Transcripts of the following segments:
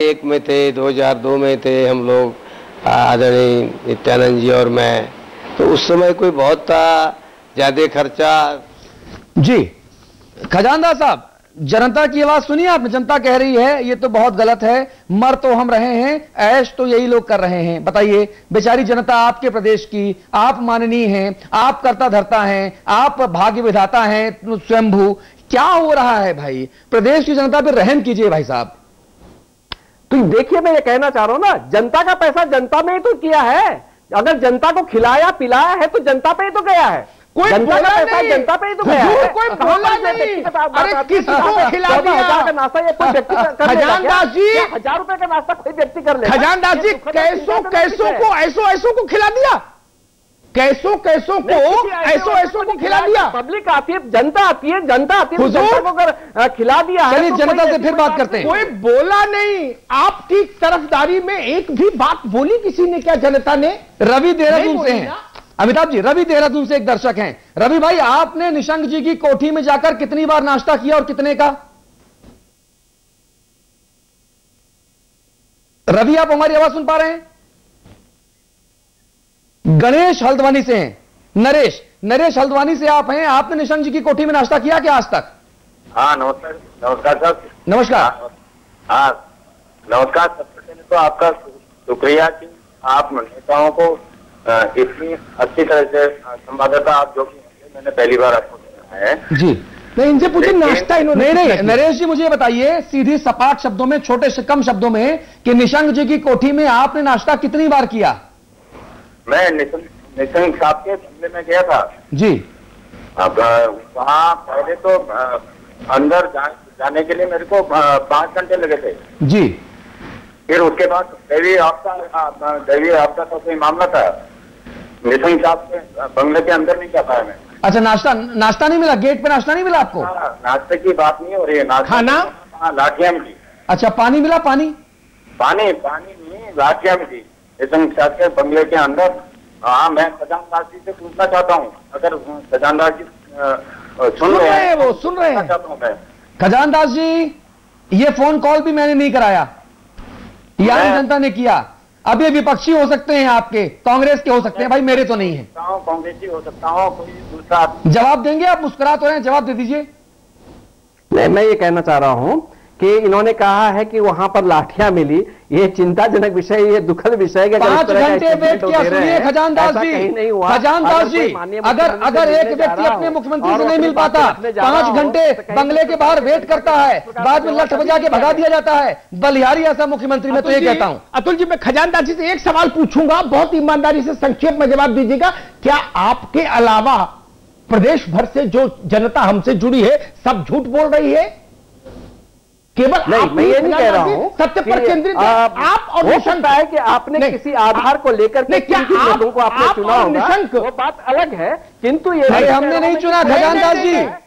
एक में थे, 2002 में थे हम लोग, आदरणीय नित्यानंद जी और मैं। तो उस समय कोई बहुत ज्यादा खर्चा। जी खजानदार साहब, जनता की आवाज सुनिए आपने। जनता कह रही है ये तो बहुत गलत है, मर तो हम रहे हैं, ऐश तो यही लोग कर रहे हैं। बताइए, बेचारी जनता आपके प्रदेश की, आप माननीय हैं, आप करता धरता हैं, आप भाग्य विधाता हैं स्वयंभू, क्या हो रहा है भाई? प्रदेश की जनता पर रहम कीजिए भाई साहब। तो देखिए, मैं ये कहना चाह रहा हूं ना, जनता का पैसा जनता में ही तो किया है। अगर जनता को खिलाया पिलाया है तो जनता पे ही तो गया है। कोई जनता का पैसा जनता पे ही तो गया है। कोई बोला नहीं। अरे किसको खिला दिया? 10,000 का नाश्ता ये कोई व्यक्ति कर लेगा? खजानदास जी, 1000 रुपए का नाश्ता कोई व्यक्ति कर लेगा? खजानदास जी, कैसों को खिला दिया, कैसों को ऐसो को खिला दिया। पब्लिक आती है, जनता आती है, जनता आती है, जनता को अगर खिला दिया है। चलिए जनता से फिर बात करते हैं। कोई बोला नहीं, आपकी तरफदारी में एक भी बात बोली किसी ने क्या जनता ने? रवि देहरादून से हैं अमिताभ जी, रवि देहरादून से एक दर्शक हैं। रवि भाई, आपने निशंक जी की कोठी में जाकर कितनी बार नाश्ता किया और कितने का? रवि, आप हमारी आवाज सुन पा रहे हैं? गणेश हल्द्वानी से हैं। नरेश हल्द्वानी से आप हैं, आपने निशंक जी की कोठी में नाश्ता किया क्या आज तक? हाँ नमस्कार। नमस्कार सर। नमस्कार। हाँ नमस्कार। सबसे पहले तो आपका शुक्रिया कि आप नेताओं को इतनी अच्छी तरह से संवाददाता आप जो कि मैंने पहली बार आपको सुना है। जी नहीं, इनसे पूछे नाश्ता इन्होंने नहीं। नरेश जी, मुझे बताइए सीधी सपाट शब्दों में, छोटे कम शब्दों में, कि निशंक जी की कोठी में आपने नाश्ता कितनी बार किया? मैं निशंक साहब के बंगले में गया था जी। अब वहाँ पहले तो अंदर जाने के लिए मेरे को 5 घंटे लगे थे जी। फिर उसके बाद दैवीय आपदा का कोई मामला था, निशंक साहब के बंगले के अंदर नहीं जा पाया मैं। अच्छा, नाश्ता नहीं मिला? गेट पे नाश्ता नहीं मिला आपको? नाश्ते की बात नहीं हो रही है, खाना लाठियां मिली। अच्छा, पानी मिला? पानी नहीं, लाठियां मिली निशंक साहब के बंगले के अंदर। हाँ, मैं खजानदास जी से पूछना चाहता हूँ, अगर खजानदास जी सुन रहे हैं, वो सुन रहे हैं। चाहता हूँ मैं। खजानदास जी, ये फोन कॉल भी मैंने नहीं कराया, आम जनता ने किया। अब ये विपक्षी हो सकते हैं, आपके कांग्रेस के हो सकते हैं, भाई मेरे तो नहीं है। कांग्रेसी हो सकता हूँ, कोई दूसरा। जवाब देंगे आप? मुस्कुरा तो रहे हैं, जवाब दे दीजिए। नहीं, मैं ये कहना चाह रहा हूं कि इन्होंने कहा है कि वहां पर लाठियां मिली। ये चिंताजनक विषय, ये दुखद विषय है। 5 घंटे वेट किया। सुनिए खजानदास जी, खजानदास जी, अगर एक व्यक्ति अपने मुख्यमंत्री से नहीं मिल पाता, 5 घंटे बंगले के बाहर वेट करता है, बाद में लठ बजा के भगा दिया जाता है, बलिहारी ऐसा मुख्यमंत्री, मैं तो ये कहता हूं। अतुल जी, मैं खजानदास जी से एक सवाल पूछूंगा, बहुत ईमानदारी से संक्षेप में जवाब दीजिएगा। क्या आपके अलावा प्रदेश भर से जो जनता हमसे जुड़ी है सब झूठ बोल रही है? केवल नहीं, मैं ये नहीं कह रहा हूं सत्य पर केंद्रित आप और हो सकता है कि आपने किसी आधार को लेकर के क्या लोगों को आपने चुना होगा, वो बात अलग है, किंतु ये हमने नहीं चुना।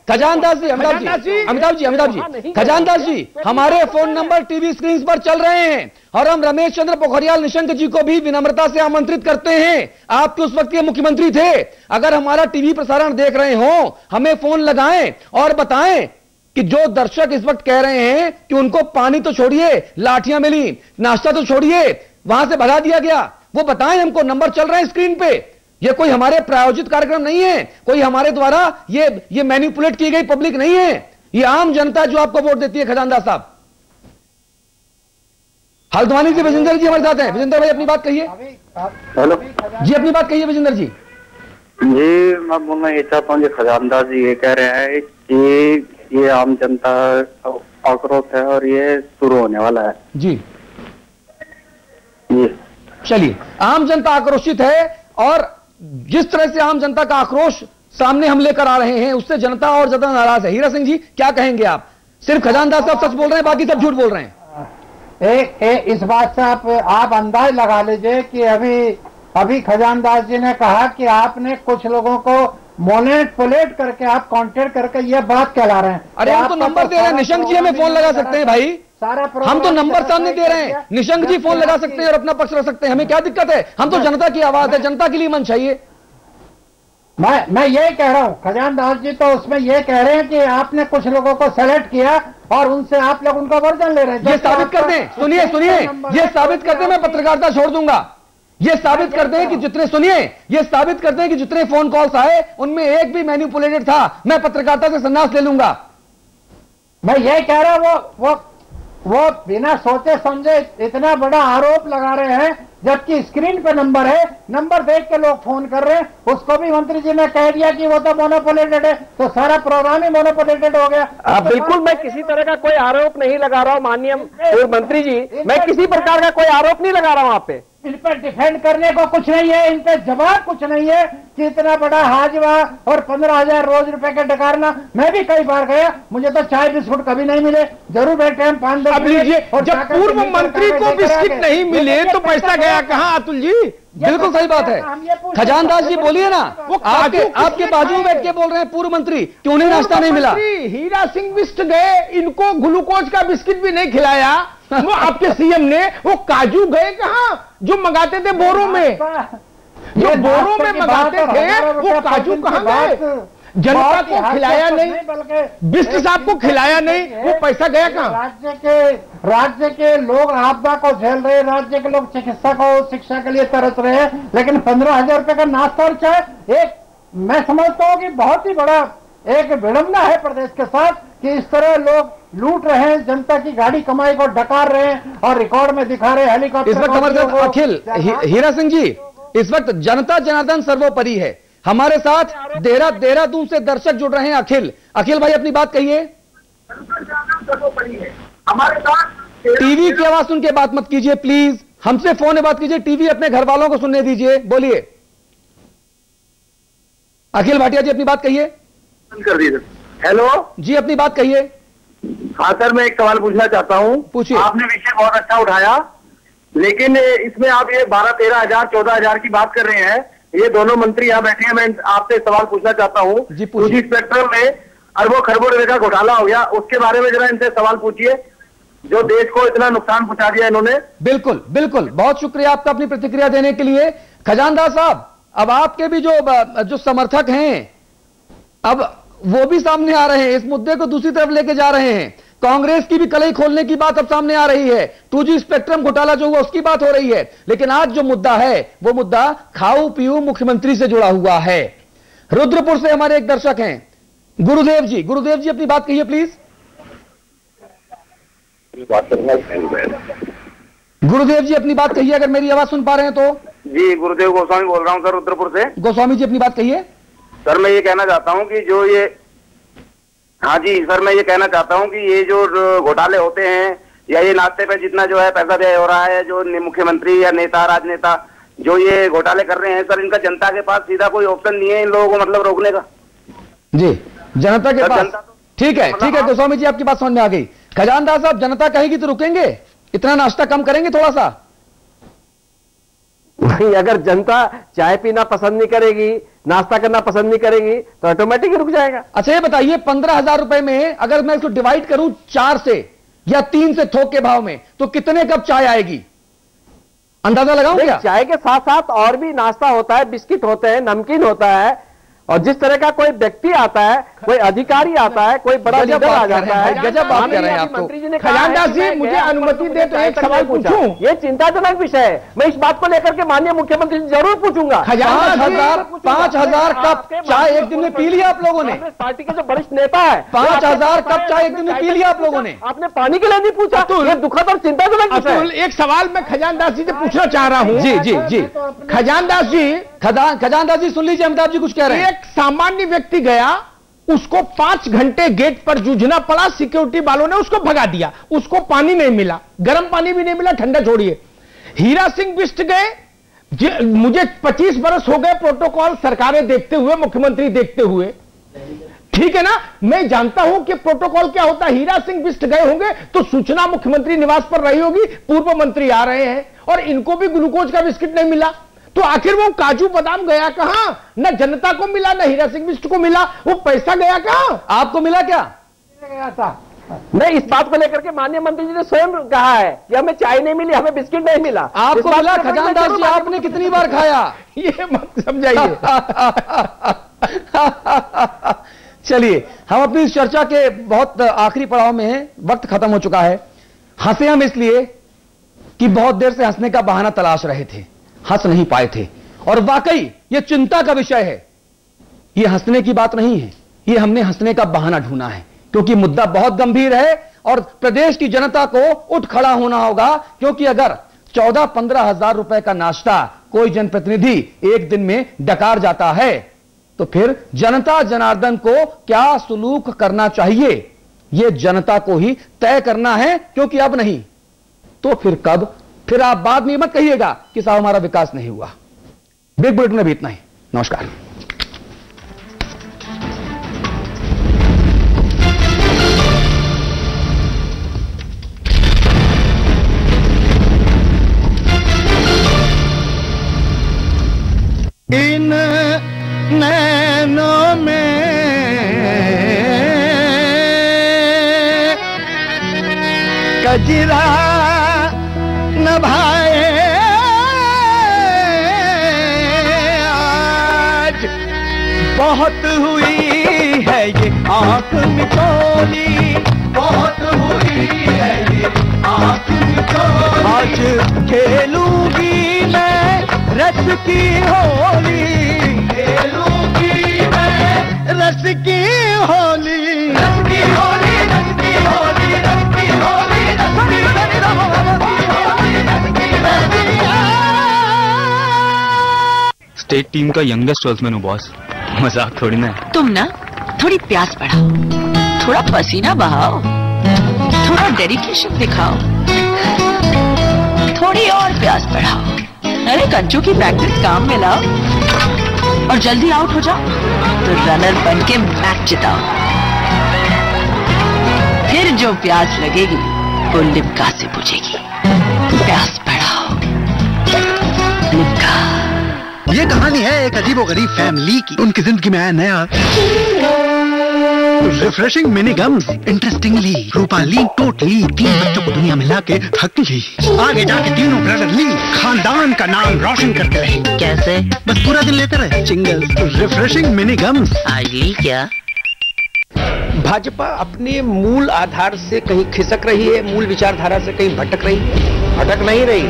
खजानदास जी, अमिताभ जी, खजानदास जी, हमारे फोन नंबर टीवी स्क्रीन पर चल रहे हैं और हम रमेश चंद्र पोखरियाल निशंक जी को भी विनम्रता से आमंत्रित करते हैं। आपके उस वक्त के मुख्यमंत्री थे, अगर हमारा टीवी प्रसारण देख रहे हो, हमें फोन लगाएं और बताएं कि जो दर्शक इस वक्त कह रहे हैं कि उनको पानी तो छोड़िए, लाठियां मिली, नाश्ता तो छोड़िए, वहां से भगा दिया गया, वो बताएं हमको। नंबर चल रहे हैं स्क्रीन पे। ये कोई हमारे प्रायोजित कार्यक्रम नहीं है, कोई हमारे द्वारा ये मैनिपुलेट की गई पब्लिक नहीं है, ये आम जनता जो आपको वोट देती है। खजानदास साहब, हल्द्वानी से विजेंद्र जी हमारे साथ हैं। विजेंद्र भाई, अपनी बात कहिए। हेलो जी, अपनी बात कहिए विजेंद्र जी। जी, मैं बोलना ये चाहता हूँ, खजानदास जी ये कह रहे हैं कि ये आम जनता आक्रोश है और ये शुरू होने वाला है। जी चलिए, आम जनता आक्रोशित है और जिस तरह से आम जनता का आक्रोश सामने हम लेकर आ रहे हैं, उससे जनता और ज्यादा नाराज है। हीरा सिंह जी, क्या कहेंगे आप? सिर्फ खजानदास साहब सच बोल रहे हैं, बाकी सब झूठ बोल रहे हैं। इस बात से आप अंदाज लगा लीजिए कि अभी खजानदास जी ने कहा कि आपने कुछ लोगों को मोनेट करके आप कांटेक्ट करके ये बात कहला रहे हैं। अरे हम तो नंबर दे रहे हैं, निशंक जी हमें फोन लगा सकते हैं भाई, हम तो नंबर सामने दे रहे हैं, निशंक जी फोन लगा सकते हैं और अपना पक्ष रख सकते हैं, हमें क्या दिक्कत है? हम तो जनता की आवाज है, जनता के लिए मंच चाहिए। मैं यही कह रहा हूँ, खजानदास जी तो उसमें ये कह रहे हैं कि आपने कुछ लोगों को सेलेक्ट किया और उनसे आप लोग उनका वर्जन ले रहे हैं। ये साबित कर दें, सुनिए सुनिए, ये साबित कर दें, मैं पत्रकारिता छोड़ दूंगा। ये साबित करते हैं कि जितने, सुनिए, ये साबित करते हैं कि जितने फोन कॉल्स आए उनमें एक भी मैनिपुलेटेड था। मैं पत्रकारिता से संन्यास ले लूंगा। मैं यही कह रहा हूं, वो बिना सोचे समझे इतना बड़ा आरोप लगा रहे हैं, जबकि स्क्रीन पे नंबर है, नंबर देख के लोग फोन कर रहे हैं। उसको भी मंत्री जी ने कह दिया कि वो तो मोनोपोलेटेड है, तो सारा प्रोग्राम ही मोनोपोलेटेड हो गया। बिल्कुल, मैं किसी तरह का कोई आरोप नहीं लगा रहा हूं माननीय मंत्री जी, मैं किसी प्रकार का कोई आरोप नहीं लगा रहा हूं आप पे। इन पर डिफेंड करने को कुछ नहीं है, इन पे जवाब कुछ नहीं है कि इतना बड़ा हाजवा और 15,000 रोज रुपए का डकारना। मैं भी कई बार गया, मुझे तो चाय बिस्कुट कभी नहीं मिले, जरूर बैठे हम 5-10 मिनट। और जब पूर्व मंत्री को बिस्किट नहीं मिले तो पैसा गया कहाँ अतुल जी? बिल्कुल सही बात है। खजानदास जी बोलिए ना, वो आपके बाजू में बैठ के बोल रहे हैं पूर्व मंत्री कि उन्हें नाश्ता नहीं मिला। हीरा सिंह बिष्ट गए, इनको ग्लूकोज का बिस्किट भी नहीं खिलाया। वो आपके सीएम ने, वो काजू गए कहाँ जो मंगाते थे बोरों में, जो बोरों में मंगाते थे, वो काजू कहाँ गए? जनता को खिलाया नहीं, बिष्ट साहब को खिलाया नहीं, वो पैसा गया कहाँ? राज्य के लोग आपदा को झेल रहे, राज्य के लोग चिकित्सा को, शिक्षा के लिए तरस रहे हैं, लेकिन 15,000 रुपए का नाश्ता और चाय, एक मैं समझता हूँ कि बहुत ही बड़ा एक विडंबना है प्रदेश के साथ कि इस तरह लोग लूट रहे हैं, जनता की गाड़ी कमाई को डकार रहे हैं और रिकॉर्ड में दिखा रहे हैं हेलीकॉप्टर। इस वक्त हमारे साथ अखिल हीरा सिंह जी, इस वक्त जनता जनार्दन सर्वोपरि है। हमारे साथ देहरादून से दर्शक जुड़ रहे हैं। अखिल भाई अपनी बात कहिए। हमारे साथ टीवी की आवाज सुन के बात मत कीजिए प्लीज, हमसे फोन में बात कीजिए, टीवी अपने घर वालों को सुनने दीजिए। बोलिए अखिल भाटिया जी, अपनी बात कहिए। कर दीजिए। हेलो जी, अपनी बात कहिए। हाँ सर, मैं एक सवाल पूछना चाहता हूँ। पूछिए। आपने विषय बहुत अच्छा उठाया, लेकिन इसमें आप ये 12-13 हजार 14 हजार की बात कर रहे हैं। ये दोनों मंत्री यहाँ बैठे हैं, मैं आपसे सवाल पूछना चाहता हूँ। जी पूछिए। स्पेक्ट्रम में अरबों खरबों रुपए का घोटाला हो गया, उसके बारे में जरा इनसे सवाल पूछिए, जो देश को इतना नुकसान पहुंचा दिया इन्होंने। बिल्कुल बिल्कुल, बहुत शुक्रिया आपका अपनी प्रतिक्रिया देने के लिए। खजानदार साहब, अब आपके भी जो समर्थक हैं, अब वो भी सामने आ रहे हैं, इस मुद्दे को दूसरी तरफ लेके जा रहे हैं। कांग्रेस की भी कलई खोलने की बात अब सामने आ रही है, 2G स्पेक्ट्रम घोटाला जो हुआ उसकी बात हो रही है। लेकिन आज जो मुद्दा है वो मुद्दा खाऊ पीऊ मुख्यमंत्री से जुड़ा हुआ है। रुद्रपुर से हमारे एक दर्शक हैं, गुरुदेव जी। गुरुदेव जी, अपनी बात कहिए प्लीज। गुरुदेव जी, अपनी बात कहिए, अगर मेरी आवाज सुन पा रहे हैं तो। जी, गुरुदेव गोस्वामी बोल रहा हूँ सर, रुद्रपुर से। गोस्वामी जी, अपनी बात कहिए। सर, मैं ये कहना चाहता हूँ कि जो ये, हाँ जी सर, मैं ये कहना चाहता हूँ कि ये जो घोटाले होते हैं या ये नाश्ते पे जितना जो है पैसा व्यय हो रहा है, जो मुख्यमंत्री या नेता राजनेता जो ये घोटाले कर रहे हैं, सर इनका जनता के पास सीधा कोई ऑप्शन नहीं है इन लोगों को मतलब रोकने का। जी, जनता के पास, ठीक है ठीक है गोस्वामी जी, आपकी बात समझ में आ गई। खजानदार साहब, जनता कहेगी तो रुकेंगे? इतना नाश्ता कम करेंगे थोड़ा सा? नहीं, अगर जनता चाय पीना पसंद नहीं करेगी, नाश्ता करना पसंद नहीं करेगी तो ऑटोमेटिक रुक जाएगा। अच्छा ये बताइए, 15,000 रुपए में अगर मैं इसको डिवाइड करूं 4 से या 3 से थोक के भाव में, तो कितने कप चाय आएगी? अंदाजा लगाऊं क्या? चाय के साथ साथ और भी नाश्ता होता है, बिस्किट होते हैं, नमकीन होता है, और जिस तरह का कोई व्यक्ति आता है, कोई अधिकारी आता है, कोई बड़ा लीडर आ जाता है। गजब बात कर रहे हैं आप तो। मंत्री जी ने खजानदास जी, मुझे अनुमति दे तो एक सवाल पूछूं। ये चिंताजनक विषय है, मैं इस बात को लेकर के माननीय मुख्यमंत्री से जरूर पूछूंगा। 5,000 कप चाय एक दिन में पी लिया आप लोगों ने? पार्टी के जो वरिष्ठ नेता है, 5,000 कप चाय एक दिन में पी लिया आप लोगों ने? आपने पानी के लिए नहीं पूछा? तो ये दुखद और चिंताजनक विषय है। एक सवाल मैं खजानदास जी से पूछना चाह रहा हूं। जी जी जी, खजानदास जी, खजानदास जी सुन लीजिए, अमिताभ जी कुछ कह रहे हैं। एक सामान्य व्यक्ति गया, उसको 5 घंटे गेट पर जूझना पड़ा, सिक्योरिटी वालों ने उसको भगा दिया, उसको पानी नहीं मिला, गर्म पानी भी नहीं मिला, ठंडा छोड़िए। हीरा सिंह बिष्ट गए, मुझे 25 बरस हो गए प्रोटोकॉल सरकारें देखते हुए, मुख्यमंत्री देखते हुए, ठीक है ना, मैं जानता हूं कि प्रोटोकॉल क्या होता है। हीरा सिंह बिष्ट गए होंगे तो सूचना मुख्यमंत्री निवास पर रही होगी, पूर्व मंत्री आ रहे हैं और इनको भी ग्लूकोज का बिस्किट नहीं मिला, तो आखिर वो काजू बादाम गया कहां? न जनता को मिला, न हीरा सिंह बिष्ट को मिला, वो पैसा गया कहां? आपको मिला क्या? गया था नहीं, इस बात को लेकर के माननीय मंत्री जी ने स्वयं कहा है कि हमें चाय नहीं मिली, हमें बिस्किट नहीं मिला। आपको मिला खजानदास जी, आपने कितनी बार खाया? ये मत समझाइए। चलिए, हम अपनी इस चर्चा के बहुत आखिरी पड़ाव में हैं, वक्त खत्म हो चुका है। हंसे हम इसलिए कि बहुत देर से हंसने का बहाना तलाश रहे थे, हंस नहीं पाए थे, और वाकई यह चिंता का विषय है। यह हंसने की बात नहीं है, यह हमने हंसने का बहाना ढूंढा है, क्योंकि मुद्दा बहुत गंभीर है और प्रदेश की जनता को उठ खड़ा होना होगा। क्योंकि अगर 14-15 हजार रुपए का नाश्ता कोई जनप्रतिनिधि एक दिन में डकार जाता है, तो फिर जनता जनार्दन को क्या सुलूक करना चाहिए, यह जनता को ही तय करना है। क्योंकि अब नहीं तो फिर कब? फिर आप बाद में मत कहिएगा कि साहब हमारा विकास नहीं हुआ। बिग बुलेटिन में भी इतना ही। नमस्कार। इन नैनों में कजरा नभाए आज, बहुत हुई है ये आंख मिचोली, बहुत हुई है ये आंख मिचोली। आज खेलूंगी मैं रस की होली, खेलूंगी मैं रस की होली, रस की होली, रस की होली, रस की होली, रस की होली। स्टेट टीम का यंगेस्ट स्पोर्ट्समैन हूँ बॉस, मजाक थोड़ी ना है। तुम ना थोड़ी प्यास बढ़ाओ, थोड़ा पसीना बहाओ, थोड़ा डेडिकेशन दिखाओ, थोड़ी और प्यास बढ़ाओ। अरे कंचू की प्रैक्टिस काम में लाओ और जल्दी आउट हो जाओ तो रनर बन के मैच जिताओ। फिर जो प्यास लगेगी वो लिम्का से बुझेगी। प्यास बढ़ाओ, लिम्का। ये कहानी है एक अजीबोगरीब फैमिली की। उनकी जिंदगी में आया नया refreshing mini gums. Interestingly Rupali totally 3 बच्चों को दुनिया में लाके थक ली। आगे जाके तीनों ब्रदर ली खानदान का नाम रोशन करते रहे। कैसे? बस पूरा दिन लेते रहे चिंगल्स। Refreshing mini gums. आज ली क्या? भाजपा अपने मूल आधार से कहीं खिसक रही है, मूल विचारधारा से कहीं भटक रही है। भटक नहीं रही,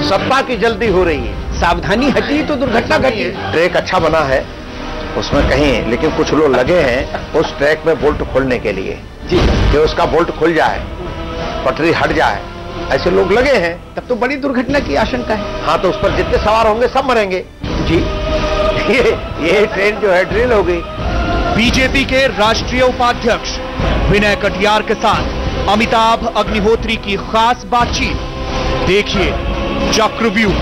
सत्ता की जल्दी हो रही है। सावधानी हटी तो दुर्घटना घटी। ट्रैक अच्छा बना है उसमें कहीं, लेकिन कुछ लोग लगे हैं उस ट्रैक में बोल्ट खोलने के लिए जी, कि उसका बोल्ट खुल जाए, पटरी हट जाए, ऐसे लोग लगे हैं। तब तो बड़ी दुर्घटना की आशंका है। हाँ, तो उस पर जितने सवार होंगे सब मरेंगे जी। ये ट्रेन जो है ड्रिल हो गई। बीजेपी के राष्ट्रीय उपाध्यक्ष विनय कटियार के साथ अमिताभ अग्निहोत्री की खास बातचीत देखिए चक्रव्यूह,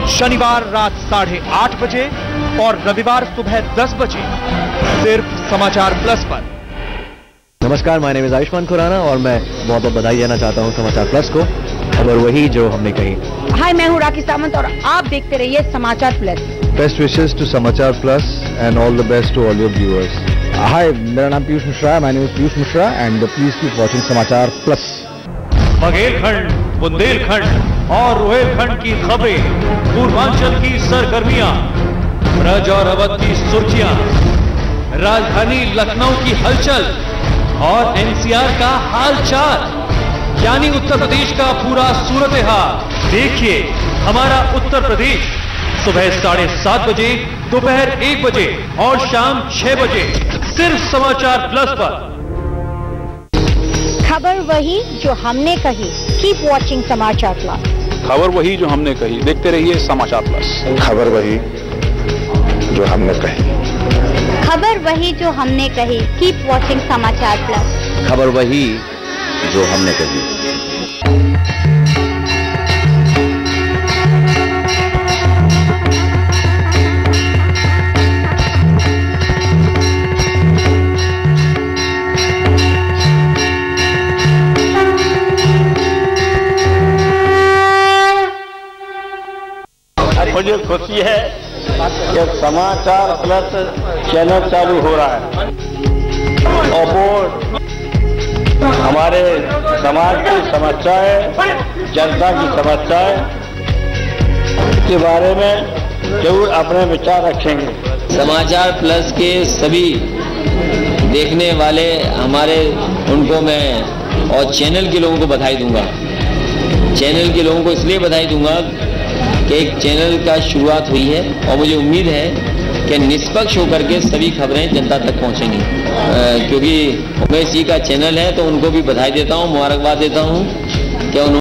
शनिवार रात 8:30 बजे और रविवार सुबह 10 बजे सिर्फ समाचार प्लस पर। नमस्कार, my name is Ayushmann Khurrana और मैं बहुत बहुत बधाई देना चाहता हूं समाचार प्लस को। खबर वही जो हमने कही। हाय, मैं हूं राखी सावंत और आप देखते रहिए Samachar plus. Best wishes to Samachar plus and all the best to all your viewers. Hi, मेरा नाम पीयूष मिश्रा है, my name is Piyush Mishra and please keep watching Samachar plus. Baghelkhand, Bundelkhand और रोहेलखंड की खबरें, पूर्वांचल की सरगर्मियां, ब्रज और अवध की सुर्खियां, राजधानी लखनऊ की हलचल और एनसीआर का हालचाल, यानी उत्तर प्रदेश का पूरा सूरत हाल। देखिए हमारा उत्तर प्रदेश सुबह 7:30 बजे, दोपहर 1 बजे और शाम 6 बजे सिर्फ समाचार प्लस पर। खबर वही जो हमने कही। कीप वॉचिंग समाचार प्लस। खबर वही जो हमने कही, देखते रहिए समाचार प्लस। खबर वही जो हमने कही। खबर वही जो हमने कही। कीप वॉचिंग समाचार प्लस। खबर वही जो हमने कही। मुझे खुशी है कि समाचार प्लस चैनल चालू हो रहा है। अबोर्ड हमारे समाज की समस्याएं, जनता की समस्याएं के बारे में जरूर अपने विचार रखेंगे। समाचार प्लस के सभी देखने वाले हमारे उनको मैं और चैनल के लोगों को बधाई दूंगा। चैनल के लोगों को इसलिए बधाई दूंगा कि एक चैनल का शुरुआत हुई है और मुझे उम्मीद है कि निष्पक्ष होकर के सभी खबरें जनता तक पहुंचेंगी। क्योंकि उमेश जी का चैनल है तो उनको भी बधाई देता हूं, मुबारकबाद देता हूं कि उन्होंने